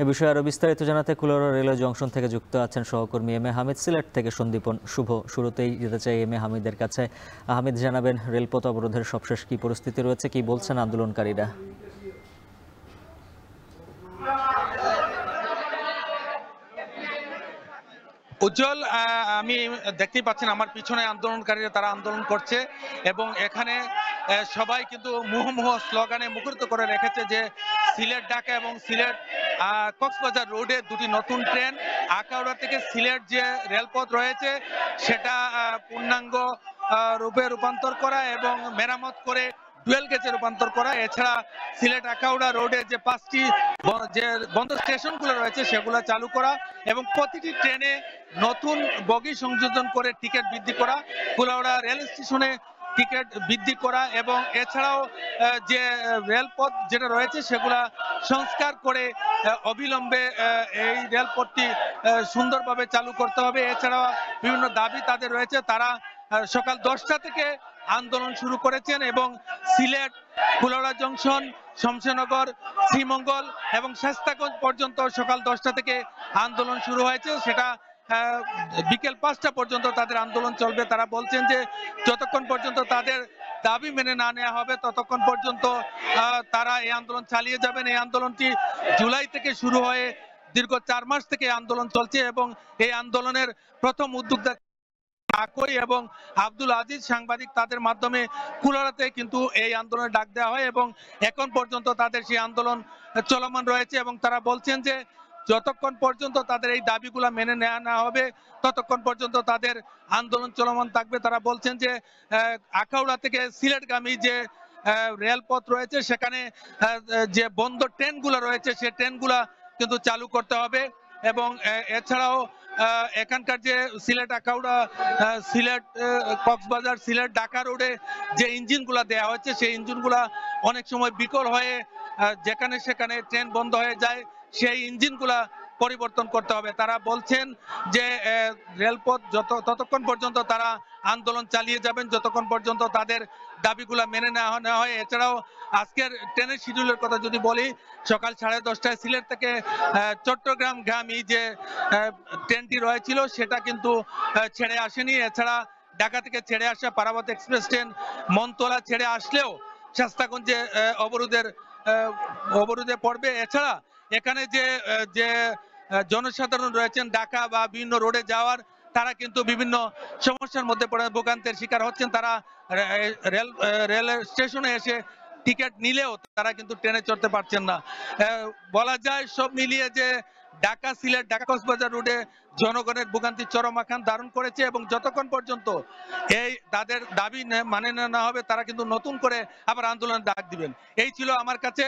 এ বিষয়ে আরো বিস্তারিত জানাতে কুলাউড়া রেলওয়ে জংশন থেকে যুক্ত আছেন সহকর্মী এম এ হামিদ, সিলেট থেকে সন্দীপন শুভ। শুরুতেই যেতে চাই এম এ হামিদের কাছে। হামিদ, জানাবেন রেলপথ অবরোধের সবশেষ কি পরিস্থিতি রয়েছে, কি বলছেন আন্দোলনকারীরা? উজ্জ্বল, আমি দেখতেই পাচ্ছেন আমার পিছনে আন্দোলনকারীরা তারা আন্দোলন করছে এবং এখানে সবাই কিন্তু মুহুর্মুহ স্লোগানে মুখরিত করে রেখেছে যে সিলেট ঢাকা এবং সিলেট কক্সবাজার রোডে দুটি নতুন ট্রেন আখাউড়া থেকে সিলেট যে রেলপথ রয়েছে সেটা পূর্ণাঙ্গ রূপে রূপান্তর করা এবং মেরামত করে ডুয়েল গেজে রূপান্তর করা। এছাড়া সিলেট আখাউড়া রোডে যে 5টি যে বন্ধ স্টেশনগুলো রয়েছে সেগুলো চালু করা এবং প্রতিটি ট্রেনে নতুন বগি সংযোজন করে টিকিট বৃদ্ধি করা, কুলাউড়া রেল স্টেশনে টিকিট বৃদ্ধি করা এবং এছাড়াও যে রেলপথ যেটা রয়েছে সেগুলা সংস্কার করে অবিলম্বে এই রেলপথটি সুন্দরভাবে চালু করতে হবে। এছাড়াও বিভিন্ন দাবি তাদের রয়েছে। তারা সকাল 10টা থেকে আন্দোলন শুরু করেছেন এবং সিলেট, কুলাউড়া জংশন, শমশেরনগর, শ্রীমঙ্গল এবং শাস্তাগঞ্জ পর্যন্ত সকাল 10টা থেকে আন্দোলন শুরু হয়েছে। সেটা বিকেল 5টা পর্যন্ত তাদের আন্দোলন চলবে। তারা বলছেন যে যতক্ষণ পর্যন্ত তাদের দাবি মেনে না নেওয়া হবে ততক্ষণ পর্যন্ত তারা এই আন্দোলন চালিয়ে যাবেন। এই আন্দোলনটি জুলাই থেকে শুরু হয়ে দীর্ঘ 4 মাস থেকে আন্দোলন চলছে এবং এই আন্দোলনের প্রথম উদ্যোক্তা আকই এবং আব্দুল আজিজ সাংবাদিক, তাদের মাধ্যমে কুলাউড়াতে কিন্তু এই আন্দোলনের ডাক দেওয়া হয় এবং এখন পর্যন্ত তাদের সেই আন্দোলন চলমান রয়েছে এবং তারা বলছেন যে যতক্ষণ পর্যন্ত তাদের এই দাবিগুলো মেনে নেওয়া না হবে ততক্ষণ পর্যন্ত তাদের আন্দোলন চলমান থাকবে। তারা বলছেন যে আখাউড়া থেকে সিলেটগামী যে রেলপথ রয়েছে সেখানে যে বন্ধ ট্রেনগুলো রয়েছে সেই ট্রেনগুলা কিন্তু চালু করতে হবে এবং এছাড়াও এখানকার যে সিলেট আখাউড়া, সিলেট কক্সবাজার, সিলেট ঢাকা রোডে যে ইঞ্জিনগুলা দেওয়া হচ্ছে সেই ইঞ্জিনগুলা অনেক সময় বিকল হয়ে যেখানে সেখানে ট্রেন বন্ধ হয়ে যায়, সেই ইঞ্জিনগুলা পরিবর্তন করতে হবে। তারা বলছেন যে রেলপথ ততক্ষণ পর্যন্ত তারা আন্দোলন চালিয়ে যাবেন যতক্ষণ পর্যন্ত তাদের দাবিগুলা মেনে নেওয়া হয়। এছাড়াও আজকের ট্রেনের শিডিউলের কথা যদি বলি, সকাল 10:30টায় সিলেট থেকে চট্টগ্রামগামী যে ট্রেনটি রয়েছিল সেটা কিন্তু ছেড়ে আসেনি। এছাড়া ঢাকা থেকে ছেড়ে আসা পারাবত এক্সপ্রেস ট্রেন মনতলা ছেড়ে আসলেও শাস্তাগঞ্জে অবরোধে পড়বে। এছাড়া এখানে যে জনসাধারণ রয়েছেন ঢাকা বা বিভিন্ন রোডে যাওয়ার, তারা কিন্তু বিভিন্ন সমস্যার মধ্যে পড়ে ভোগান্তির শিকার হচ্ছেন। তারা রেল স্টেশনে এসে টিকিট নিলেও তারা কিন্তু ট্রেনে চড়তে পারছেন না। বলা যায় সব মিলিয়ে যে ঢাকা সিলেট, ঢাকা কক্সবাজার রোডে জনগণের ভোগান্তি চরম আকার ধারণ করেছে এবং যতক্ষণ পর্যন্ত এই তাদের দাবি মানে না হবে তারা কিন্তু নতুন করে আবার আন্দোলনের ডাক দিবেন। এই ছিল আমার কাছে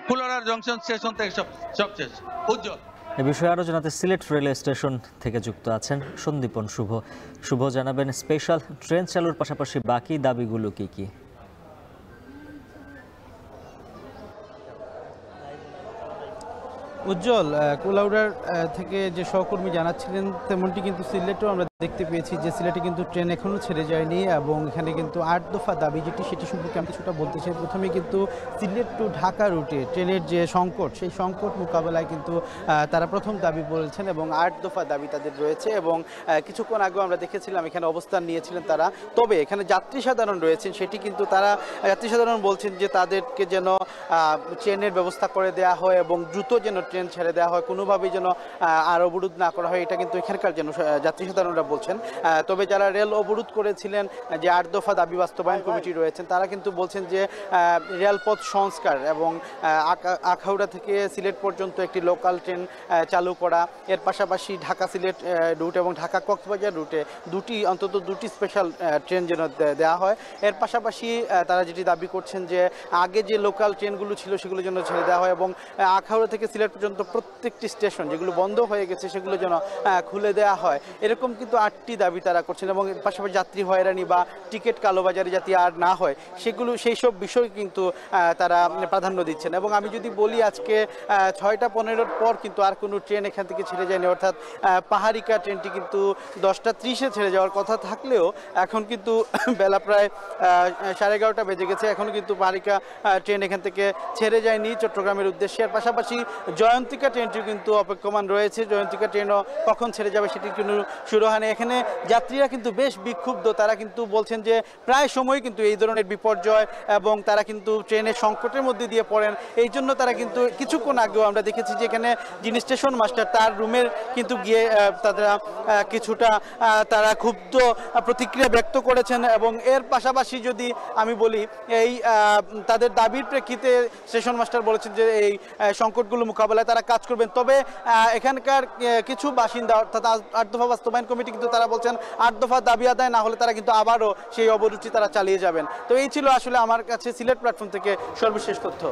কুলাউড়া জংশন স্টেশন থেকে সবশেষ। উজ্জ্বল, এ বিষয়ে আরো জানাতে সিলেট রেলওয়ে স্টেশন থেকে যুক্ত আছেন সন্দীপন শুভ। শুভ, জানাবেন স্পেশাল ট্রেন চালুর পাশাপাশি বাকি দাবিগুলো কি কি? উজ্জ্বল, কুলাউড়ার থেকে যে সহকর্মী জানাচ্ছিলেন তেমনটি কিন্তু সিলেটেও আমরা দেখতে পেয়েছি যে সিলেটে কিন্তু ট্রেন এখনও ছেড়ে যায়নি এবং এখানে কিন্তু 8 দফা দাবি সেটি সম্পর্কে আমি কিছুটা বলতে চাই। প্রথমে কিন্তু সিলেট টু ঢাকা রুটে ট্রেনের যে সংকট, সেই সংকট মোকাবেলায় কিন্তু তারা প্রথম দাবি বলেছেন এবং 8 দফা দাবি তাদের রয়েছে এবং কিছুক্ষণ আগেও আমরা দেখেছিলাম এখানে অবস্থান নিয়েছিলেন তারা। তবে এখানে যাত্রী সাধারণ রয়েছেন, সেটি কিন্তু তারা যাত্রী সাধারণ বলছেন যে তাদেরকে যেন ট্রেনের ব্যবস্থা করে দেওয়া হয় এবং দ্রুত যেন ট্রেন ছেড়ে দেওয়া হয়, কোনোভাবেই যেন আর অবরোধ না করা হয়, এটা কিন্তু এখানকার যেন যাত্রী সাধারণরা বলছেন। তবে যারা রেল অবরোধ করেছিলেন, যে 8 দফা দাবি বাস্তবায়ন কমিটি রয়েছেন, তারা কিন্তু বলছেন যে রেলপথ সংস্কার এবং আখাউড়া থেকে সিলেট পর্যন্ত একটি লোকাল ট্রেন চালু করা, এর পাশাপাশি ঢাকা সিলেট রুট এবং ঢাকা কক্সবাজার রুটে অন্তত দুটি স্পেশাল ট্রেন যেন দেওয়া হয়। এর পাশাপাশি তারা যেটি দাবি করছেন যে আগে যে লোকাল ট্রেনগুলো ছিল সেগুলো যেন ছেড়ে দেওয়া হয় এবং আখাউড়া থেকে সিলেট পর্যন্ত প্রত্যেকটি স্টেশন যেগুলো বন্ধ হয়ে গেছে সেগুলো যেন খুলে দেওয়া হয়। এরকম কিন্তু 8টি দাবি তারা করছেন এবং পাশাপাশি যাত্রী হয়রানি বা টিকিট কালোবাজারি যাতে আর না হয় সেই সব বিষয় কিন্তু তারা প্রাধান্য দিচ্ছেন। এবং আমি যদি বলি আজকে 6টা 15-এর পর কিন্তু আর কোনো ট্রেন এখান থেকে ছেড়ে যায়নি, অর্থাৎ পাহাড়িকা ট্রেনটি কিন্তু 10টা 30-এ ছেড়ে যাওয়ার কথা থাকলেও এখন কিন্তু বেলা প্রায় 11:30 বেজে গেছে, এখনও কিন্তু পাহাড়িকা ট্রেন এখান থেকে ছেড়ে যায়নি চট্টগ্রামের উদ্দেশ্যে। আর পাশাপাশি জয়ন্তিকা ট্রেনটিও কিন্তু অপেক্ষমান রয়েছে, জয়ন্তিকা ট্রেনও কখন ছেড়ে যাবে সেটির কিন্তু শুরু হয়নি। এখানে যাত্রীরা কিন্তু বেশ বিক্ষুব্ধ, তারা কিন্তু বলছেন যে প্রায় সময় কিন্তু এই ধরনের বিপর্যয় এবং তারা কিন্তু ট্রেনের সংকটের মধ্যে দিয়ে পড়েন। এই জন্য তারা কিন্তু কিছুক্ষণ আগেও আমরা দেখেছি যে এখানে যিনি স্টেশন মাস্টার তার রুমের কিন্তু গিয়ে তারা কিছুটা তারা ক্ষুব্ধ প্রতিক্রিয়া ব্যক্ত করেছেন। এবং এর পাশাপাশি যদি আমি বলি এই তাদের দাবির প্রেক্ষিতে স্টেশন মাস্টার বলেছেন যে এই সংকটগুলো মোকাবেলায় তারা কাজ করবেন। তবে এখানকার কিছু বাসিন্দা অর্থাৎ 8 দফা বাস্তবায়ন কমিটি কিন্তু তারা বলছেন 8 দফা দাবি আদায় না হলে তারা কিন্তু আবারও সেই অবরুচি তারা চালিয়ে যাবেন। তো এই ছিল আসলে আমার কাছে সিলেট প্ল্যাটফর্ম থেকে সর্বশেষ তথ্য।